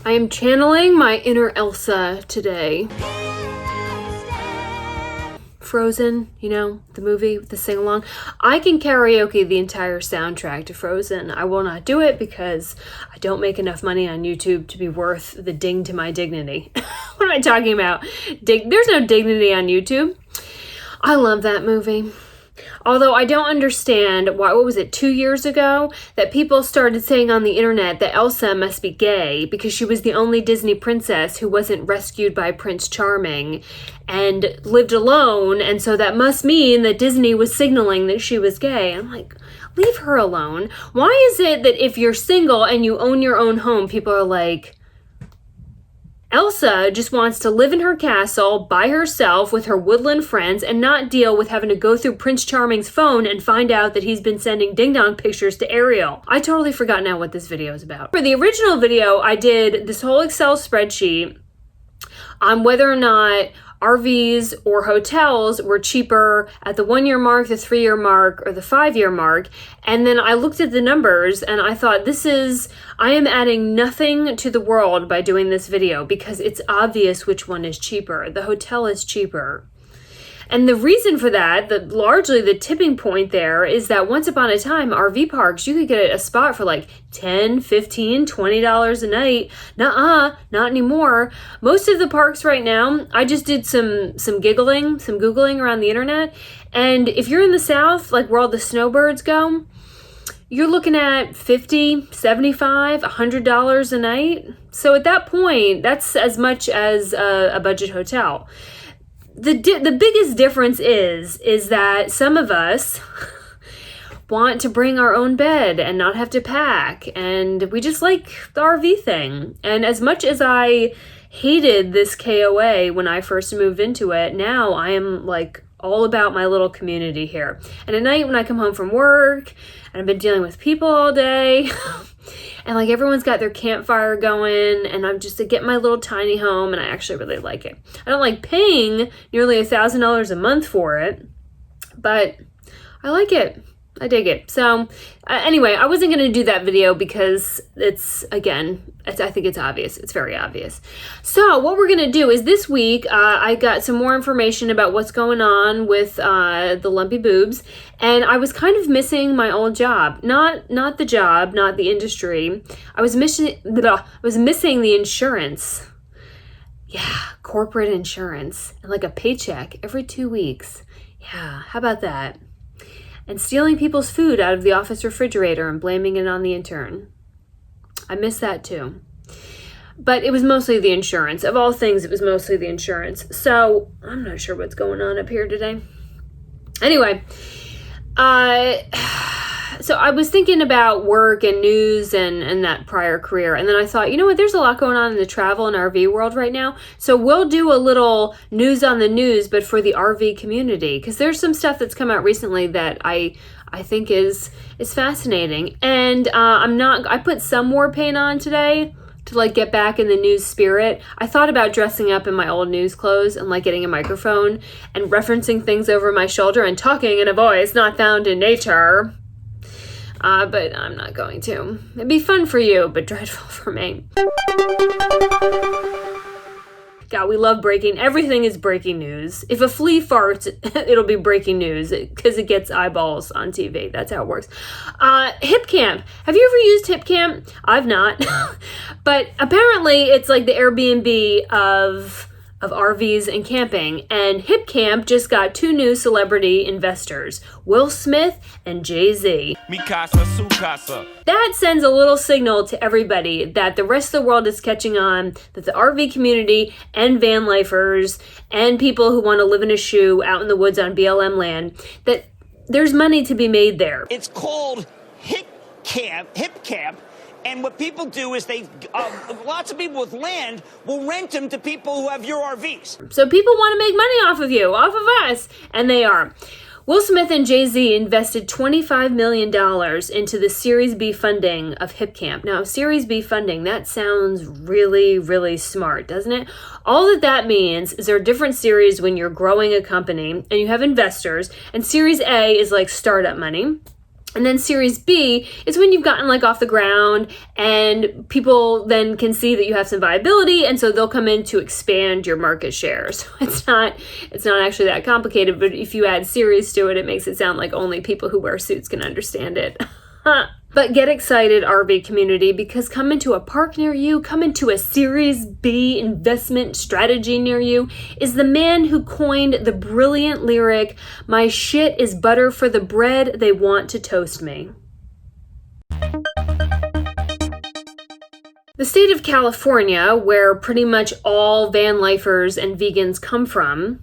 I am channeling my inner Elsa today. Frozen, you know, the movie with the sing-along. I can karaoke the entire soundtrack to Frozen. I will not do it because I don't make enough money on YouTube to be worth the ding to my dignity. What am I talking about? There's no dignity on YouTube. I love that movie. Although I don't understand why, what was it, 2 years ago, that people started saying on the internet that Elsa must be gay because she was the only Disney princess who wasn't rescued by Prince Charming and lived alone, and so that must mean that Disney was signaling that she was gay. I'm like, leave her alone. Why is it that if you're single and you own your own home, people are like, Elsa just wants to live in her castle by herself with her woodland friends and not deal with having to go through Prince Charming's phone and find out that he's been sending ding-dong pictures to Ariel. I totally forgot now what this video is about. For the original video, I did this whole Excel spreadsheet on whether or not RVs or hotels were cheaper at the 1 year mark, the 3 year mark, or the 5 year mark. And then I looked at the numbers and I thought, I am adding nothing to the world by doing this video because it's obvious which one is cheaper. The hotel is cheaper. And the reason for that, largely the tipping point there, is that once upon a time, RV parks, you could get a spot for like $10, $15, $20 a night. Nuh-uh, not anymore. Most of the parks right now, I just did some Googling around the internet. And if you're in the South, like where all the snowbirds go, you're looking at $50, $75, $100 a night. So at that point, that's as much as a budget hotel. The biggest difference is that some of us want to bring our own bed and not have to pack, and we just like the RV thing. And as much as I hated this KOA when I first moved into it, now I am like all about my little community here. And at night when I come home from work and I've been dealing with people all day and like everyone's got their campfire going and I'm just to get my little tiny home, and I actually really like it. I don't like paying nearly $1,000 a month for it, but I like it. I dig it. So anyway, I wasn't going to do that video because I think it's obvious. It's very obvious. So what we're going to do is this week, I got some more information about what's going on with the lumpy boobs. And I was kind of missing my old job. Not the job, not the industry. I was missing the insurance. Yeah, corporate insurance. And like a paycheck every 2 weeks. Yeah, how about that? And stealing people's food out of the office refrigerator and blaming it on the intern. I miss that too. But it was mostly the insurance. Of all things, it was mostly the insurance. So I'm not sure what's going on up here today. Anyway, so I was thinking about work and news and that prior career. And then I thought, you know what, there's a lot going on in the travel and RV world right now. So we'll do a little news on the news, but for the RV community. Because there's some stuff that's come out recently that I think is fascinating. And I put some war paint on today to like get back in the news spirit. I thought about dressing up in my old news clothes and like getting a microphone and referencing things over my shoulder and talking in a voice not found in nature. But I'm not going to. It'd be fun for you, but dreadful for me. God, we love everything is breaking news. If a flea farts, it'll be breaking news because it gets eyeballs on TV. That's how it works. HipCamp. Have you ever used HipCamp? I've not. But apparently it's like the Airbnb of RVs and camping, and HipCamp just got 2 new celebrity investors, Will Smith and Jay-Z. Mikasa, Sukasa. That sends a little signal to everybody that the rest of the world is catching on, that the RV community and van lifers and people who want to live in a shoe out in the woods on BLM land, that there's money to be made there. It's called HipCamp. And what people do is lots of people with land will rent them to people who have your RVs. So people want to make money off of you, off of us, and they are. Will Smith and Jay-Z invested $25 million into the Series B funding of HipCamp. Now, Series B funding, that sounds really, really smart, doesn't it? All that means is there are different series when you're growing a company and you have investors, and Series A is like startup money. And then Series B is when you've gotten like off the ground and people then can see that you have some viability, and so they'll come in to expand your market share. So it's not actually that complicated, but if you add series to it, it makes it sound like only people who wear suits can understand it. But get excited, RV community, because coming to a park near you, coming to a Series B investment strategy near you, is the man who coined the brilliant lyric, "My shit is butter for the bread they want to toast me." The state of California, where pretty much all van lifers and vegans come from,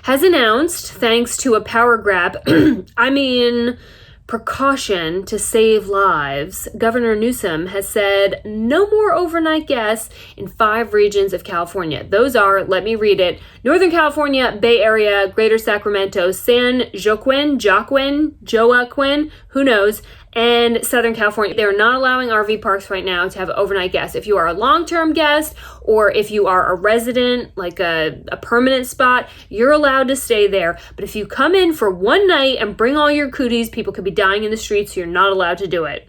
has announced, thanks to a power grab, precaution to save lives, Governor Newsom has said no more overnight guests in 5 regions of California. Those are, let me read it, Northern California, Bay Area, Greater Sacramento, San Joaquin, who knows, and Southern California. They're not allowing RV parks right now to have overnight guests. If you are a long-term guest or if you are a resident, like a permanent spot, you're allowed to stay there. But if you come in for one night and bring all your cooties, people could be dying in the streets, so you're not allowed to do it.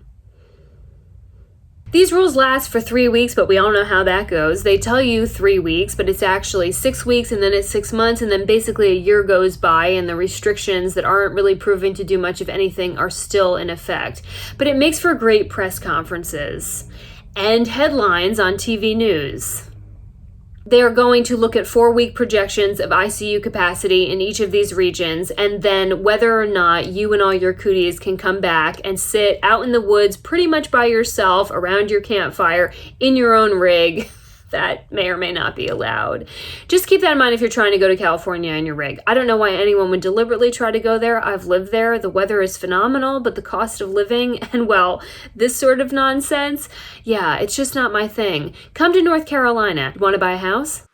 These rules last for 3 weeks, but we all know how that goes. They tell you 3 weeks, but it's actually 6 weeks, and then it's 6 months, and then basically a year goes by, and the restrictions that aren't really proving to do much of anything are still in effect. But it makes for great press conferences and headlines on TV news. They are going to look at 4-week projections of ICU capacity in each of these regions, and then whether or not you and all your cooties can come back and sit out in the woods pretty much by yourself around your campfire in your own rig. That may or may not be allowed. Just keep that in mind if you're trying to go to California in your rig. I don't know why anyone would deliberately try to go there. I've lived there. The weather is phenomenal, but the cost of living and, well, this sort of nonsense, yeah, it's just not my thing. Come to North Carolina. Want to buy a house?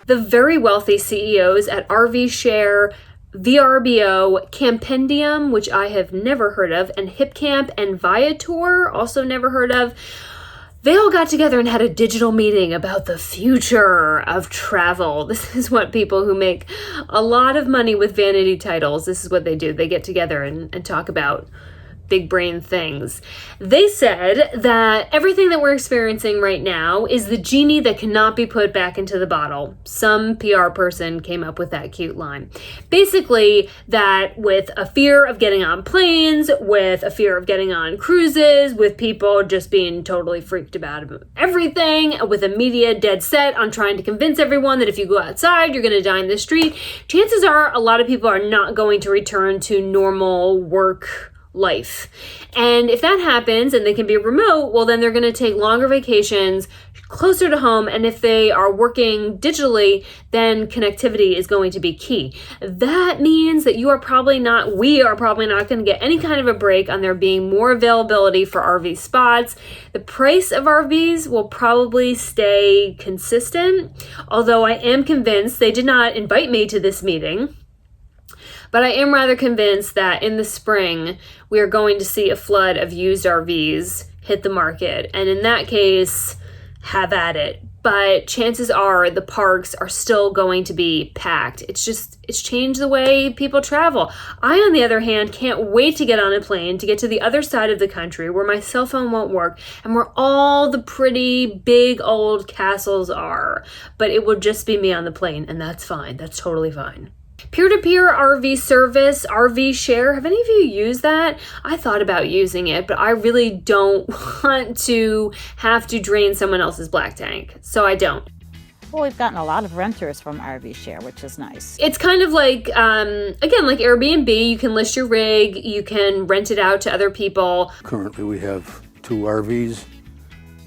The very wealthy CEOs at RV Share, VRBO, Campendium, which I have never heard of, and HipCamp and Viator, also never heard of, they all got together and had a digital meeting about the future of travel. This is what people who make a lot of money with vanity titles, this is what they do. They get together and talk about big brain things. They said that everything that we're experiencing right now is the genie that cannot be put back into the bottle. Some PR person came up with that cute line. Basically, that with a fear of getting on planes, with a fear of getting on cruises, with people just being totally freaked about everything, with a media dead set on trying to convince everyone that if you go outside, you're going to die in the street, chances are a lot of people are not going to return to normal work life. And if that happens and they can be remote, well, then they're going to take longer vacations closer to home. And if they are working digitally, then connectivity is going to be key. That means that we are probably not going to get any kind of a break on there being more availability for RV spots. The price of RVs will probably stay consistent, although I am convinced they did not invite me to this meeting. But I am rather convinced that in the spring, we are going to see a flood of used RVs hit the market. And in that case, have at it. But chances are the parks are still going to be packed. It's changed the way people travel. I, on the other hand, can't wait to get on a plane to get to the other side of the country where my cell phone won't work and where all the pretty big old castles are. But it will just be me on the plane, and that's fine. That's totally fine. Peer-to-peer RV service, RV Share, have any of you used that? I thought about using it, but I really don't want to have to drain someone else's black tank, so I don't. Well, we've gotten a lot of renters from RV Share, which is nice. It's kind of like, again, like Airbnb. You can list your rig, you can rent it out to other people. Currently, we have 2 RVs,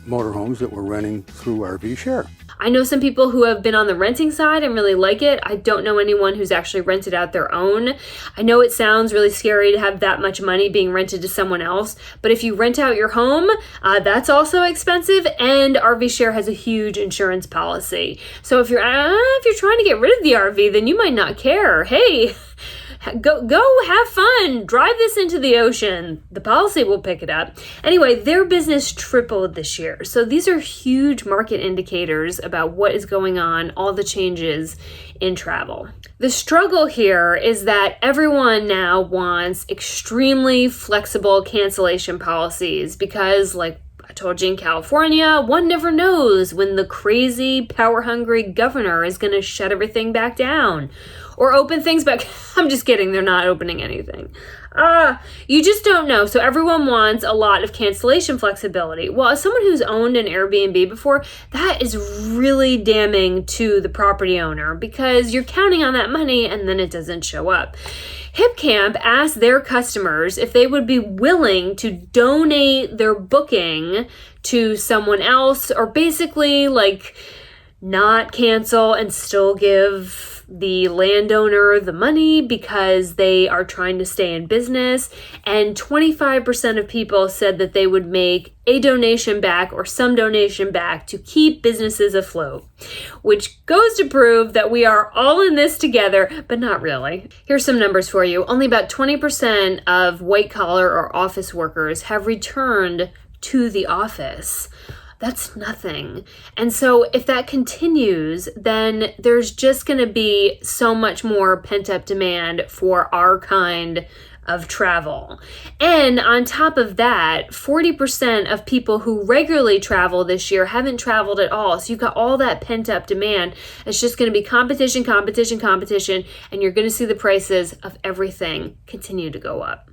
motorhomes that we're renting through RV Share. I know some people who have been on the renting side and really like it. I don't know anyone who's actually rented out their own. I know it sounds really scary to have that much money being rented to someone else, but if you rent out your home, that's also expensive, and RV Share has a huge insurance policy. So if you're trying to get rid of the RV, then you might not care. Hey, Go have fun. Drive this into the ocean. The policy will pick it up. Anyway, their business tripled this year. So these are huge market indicators about what is going on, all the changes in travel. The struggle here is that everyone now wants extremely flexible cancellation policies because, like I told you, in California, one never knows when the crazy, power-hungry governor is going to shut everything back down or open things back. I'm just kidding. They're not opening anything. You just don't know. So everyone wants a lot of cancellation flexibility. Well, as someone who's owned an Airbnb before, that is really damning to the property owner because you're counting on that money and then it doesn't show up. HipCamp asked their customers if they would be willing to donate their booking to someone else or basically like not cancel and still give the landowner the money because they are trying to stay in business. And 25% of people said that they would make a donation back or some donation back to keep businesses afloat, which goes to prove that we are all in this together, but not really. Here's some numbers for you. Only about 20% of white collar or office workers have returned to the office. That's nothing. And so if that continues, then there's just going to be so much more pent-up demand for our kind of travel. And on top of that, 40% of people who regularly travel this year haven't traveled at all. So you've got all that pent-up demand. It's just going to be competition, competition, competition, and you're going to see the prices of everything continue to go up.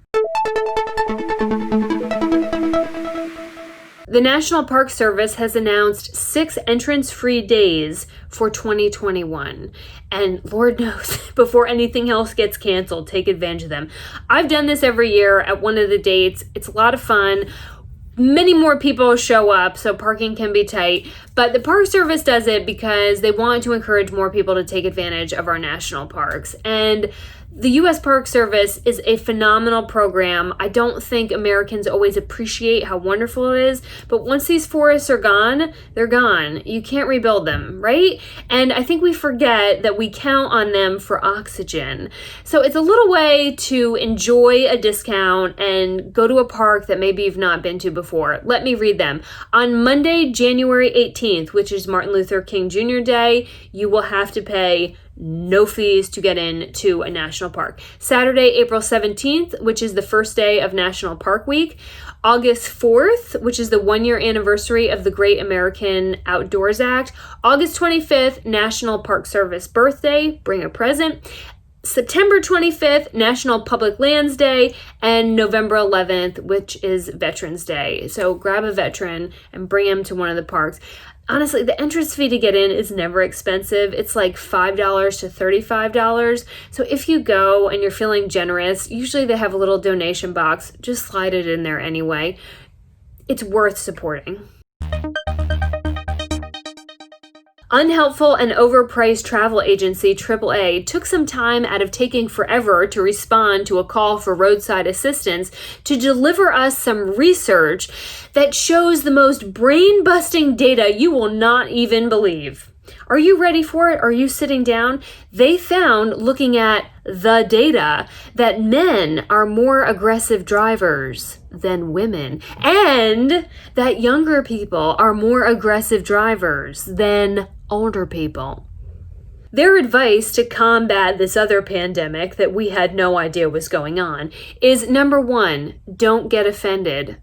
The National Park Service has announced 6 entrance-free days for 2021. And Lord knows, before anything else gets canceled, take advantage of them. I've done this every year at one of the dates. It's a lot of fun. Many more people show up, so parking can be tight. But the Park Service does it because they want to encourage more people to take advantage of our national parks. And the U.S. Park Service is a phenomenal program. I don't think Americans always appreciate how wonderful it is, but once these forests are gone, they're gone. You can't rebuild them, right? And I think we forget that we count on them for oxygen. So it's a little way to enjoy a discount and go to a park that maybe you've not been to before. Let me read them. On Monday, January 18th, which is Martin Luther King Jr. Day, you will have to pay no fees to get into a national park. Saturday, April 17th, which is the first day of National Park Week. August 4th, which is the 1-year anniversary of the Great American Outdoors Act. August 25th, National Park Service birthday, bring a present. September 25th, National Public Lands Day, and November 11th, which is Veterans Day. So grab a veteran and bring him to one of the parks. Honestly, the entrance fee to get in is never expensive. It's like $5 to $35. So if you go and you're feeling generous, usually they have a little donation box. Just slide it in there anyway. It's worth supporting. Unhelpful and overpriced travel agency AAA took some time out of taking forever to respond to a call for Roadside Assistance to deliver us some research that shows the most brain-busting data you will not even believe. Are you ready for it? Are you sitting down? They found, looking at the data, that men are more aggressive drivers than women, and that younger people are more aggressive drivers than older people. Their advice to combat this other pandemic that we had no idea was going on is, number 1, don't get offended.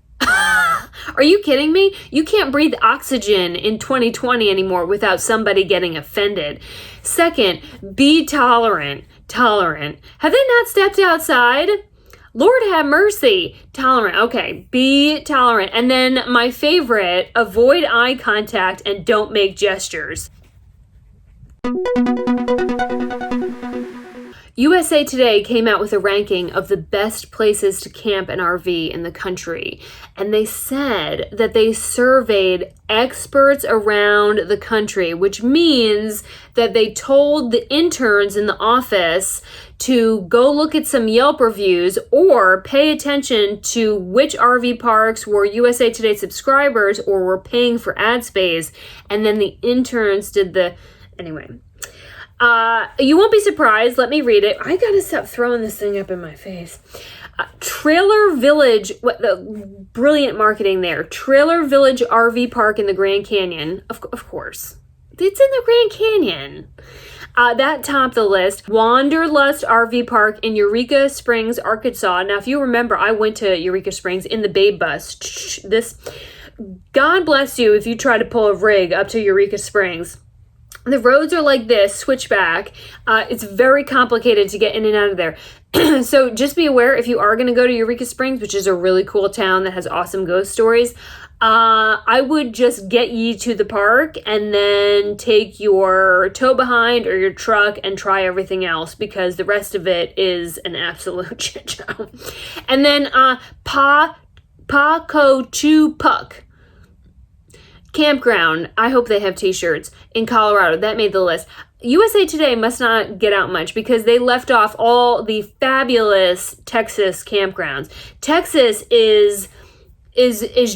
Are you kidding me? You can't breathe oxygen in 2020 anymore without somebody getting offended. Second, be tolerant. Have they not stepped outside? Lord have mercy. Tolerant. Okay, be tolerant. And then my favorite, avoid eye contact and don't make gestures. USA Today came out with a ranking of the best places to camp and RV in the country. And they said that they surveyed experts around the country, which means that they told the interns in the office to go look at some Yelp reviews or pay attention to which RV parks were USA Today subscribers or were paying for ad space. And then the interns did the... Anyway... You won't be surprised. Let me read it. I gotta stop throwing this thing up in my face. Trailer Village, what the brilliant marketing there. Trailer Village RV Park in the Grand Canyon. Of course. It's in the Grand Canyon. That topped the list. Wanderlust RV Park in Eureka Springs, Arkansas. Now, if you remember, I went to Eureka Springs in the Babe Bus. God bless you if you try to pull a rig up to Eureka Springs. The roads are like this, switchback. It's very complicated to get in and out of there. So just be aware, if you are going to go to Eureka Springs, which is a really cool town that has awesome ghost stories, I would just get ye to the park and then take your tow behind or your truck and try everything else, because the rest of it is an absolute shit show. And then Pa-Ko-Chu-Puck Campground. I hope they have t-shirts in Colorado. That made the list. USA Today must not get out much because they left off all the fabulous Texas campgrounds. Texas is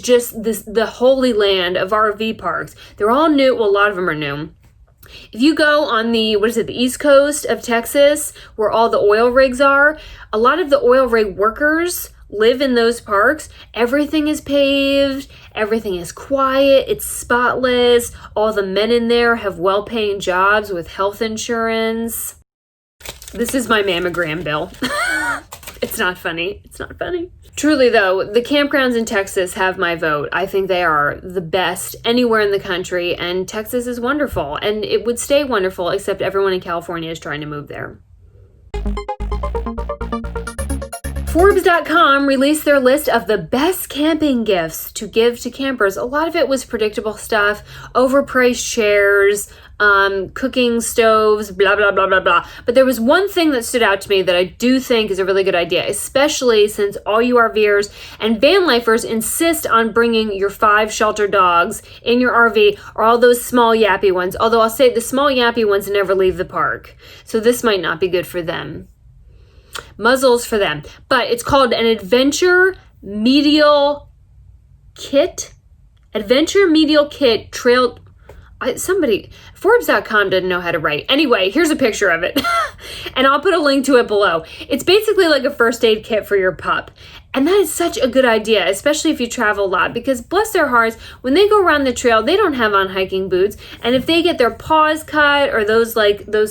just the holy land of RV parks. They're all new. Well, a lot of them are new. If you go on the East Coast of Texas, where all the oil rigs are, a lot of the oil rig workers live in those parks. Everything is paved. Everything is quiet. It's spotless. All the men in there have well-paying jobs with health insurance. This is my mammogram bill. It's not funny. It's not funny. Truly, though, the campgrounds in Texas have my vote. I think they are the best anywhere in the country, and Texas is wonderful, and it would stay wonderful, except everyone in California is trying to move there. Forbes.com released their list of the best camping gifts to give to campers. A lot of it was predictable stuff, overpriced chairs, cooking stoves, blah, blah, blah, blah, blah. But there was one thing that stood out to me that I do think is a really good idea, especially since all you RVers and van lifers insist on bringing your 5 shelter dogs in your RV, or all those small yappy ones. Although I'll say the small yappy ones never leave the park. So this might not be good for them. Muzzles for them. But it's called an Adventure Medial Kit. Adventure Medial Kit Trail... Forbes.com didn't know how to write. Anyway, here's a picture of it. And I'll put a link to it below. It's basically like a first aid kit for your pup. And that is such a good idea, especially if you travel a lot, because bless their hearts, when they go around the trail, they don't have on hiking boots. And if they get their paws cut, or those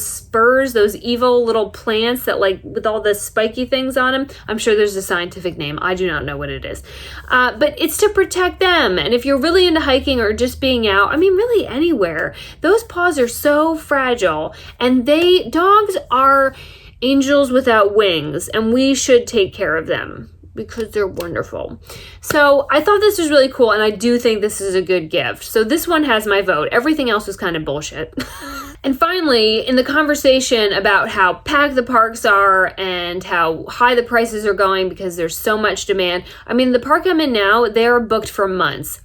spurs, those evil little plants that with all the spiky things on them, I'm sure there's a scientific name. I do not know what it is. But it's to protect them. And if you're really into hiking or just being out, I mean, really anywhere, those paws are so fragile. And dogs are angels without wings, and we should take care of them, because they're wonderful. So I thought this was really cool, and I do think this is a good gift. So this one has my vote. Everything else was kind of bullshit. And finally, in the conversation about how packed the parks are and how high the prices are going because there's so much demand, I mean, the park I'm in now, they're booked for months.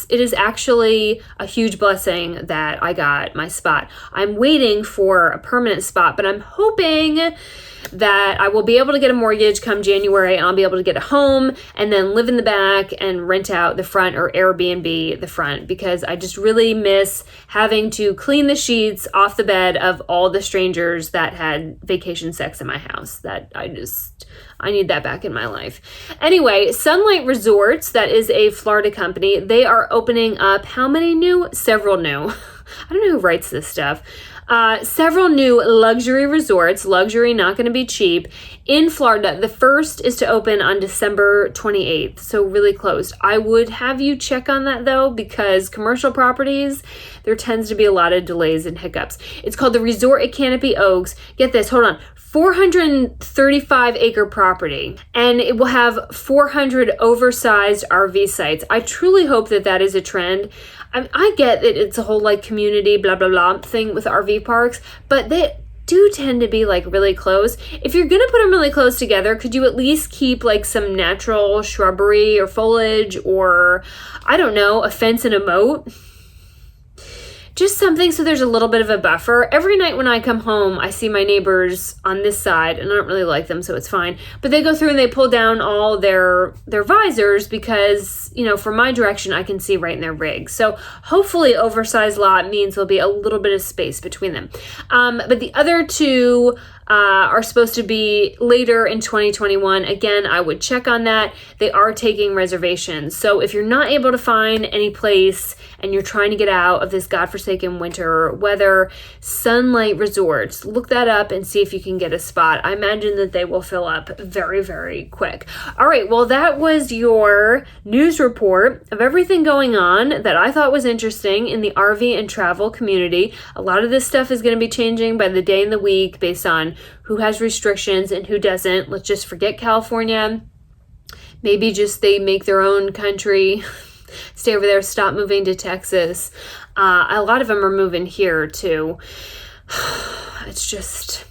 It is actually a huge blessing that I got my spot. I'm waiting for a permanent spot, but I'm hoping that I will be able to get a mortgage come January, and I'll be able to get a home and then live in the back and rent out the front, or Airbnb the front, because I just really miss having to clean the sheets off the bed of all the strangers that had vacation sex in my house. I need that back in my life. Anyway, Sunlight Resorts, that is a Florida company, they are opening up several new. I don't know who writes this stuff. Several new luxury resorts, luxury, not going to be cheap, in Florida. The first is to open on December 28th, so really close. I would have you check on that, though, because commercial properties, there tends to be a lot of delays and hiccups. It's called the Resort at Canopy Oaks. Get this, hold on. 435-acre property, and it will have 400 oversized RV sites. I truly hope that is a trend. I get that it's a whole community blah blah blah thing with RV parks, but they do tend to be really close. If you're gonna put them really close together, could you at least keep some natural shrubbery or foliage, or I don't know, a fence and a moat? just something so there's a little bit of a buffer. Every night when I come home, I see my neighbors on this side, and I don't really like them, so it's fine. But they go through and they pull down all their visors because, you know, from my direction, I can see right in their rig. So hopefully oversized lot means there'll be a little bit of space between them. But the other two are supposed to be later in 2021. Again, I would check on that. They are taking reservations. So if you're not able to find any place and you're trying to get out of this godforsaken winter weather, Sunlight Resorts, look that up and see if you can get a spot. I imagine that they will fill up very, very quick. All right, well, that was your news report of everything going on that I thought was interesting in the RV and travel community. A lot of this stuff is going to be changing by the day and the week based on who has restrictions and who doesn't. Let's just forget California. Maybe just they make their own country, stay over there, stop moving to Texas. A lot of them are moving here too. It's just,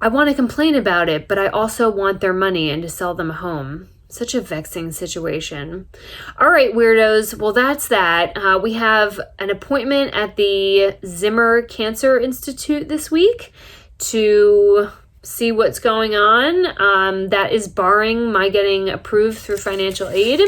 I want to complain about it, but I also want their money and to sell them a home. Such a vexing situation. All right, weirdos. Well, that's that. We have an appointment at the Zimmer Cancer Institute this week to see what's going on. That is barring my getting approved through financial aid.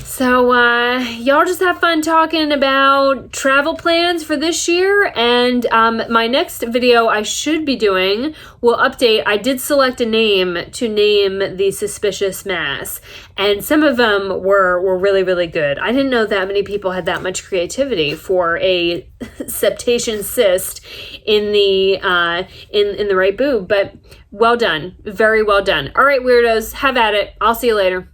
So y'all just have fun talking about travel plans for this year. And my next video I should be doing will update. I did select a name to name the suspicious mass. And some of them were really, really good. I didn't know that many people had that much creativity for a septation cyst in the right boob. But well done. Very well done. All right, weirdos. Have at it. I'll see you later.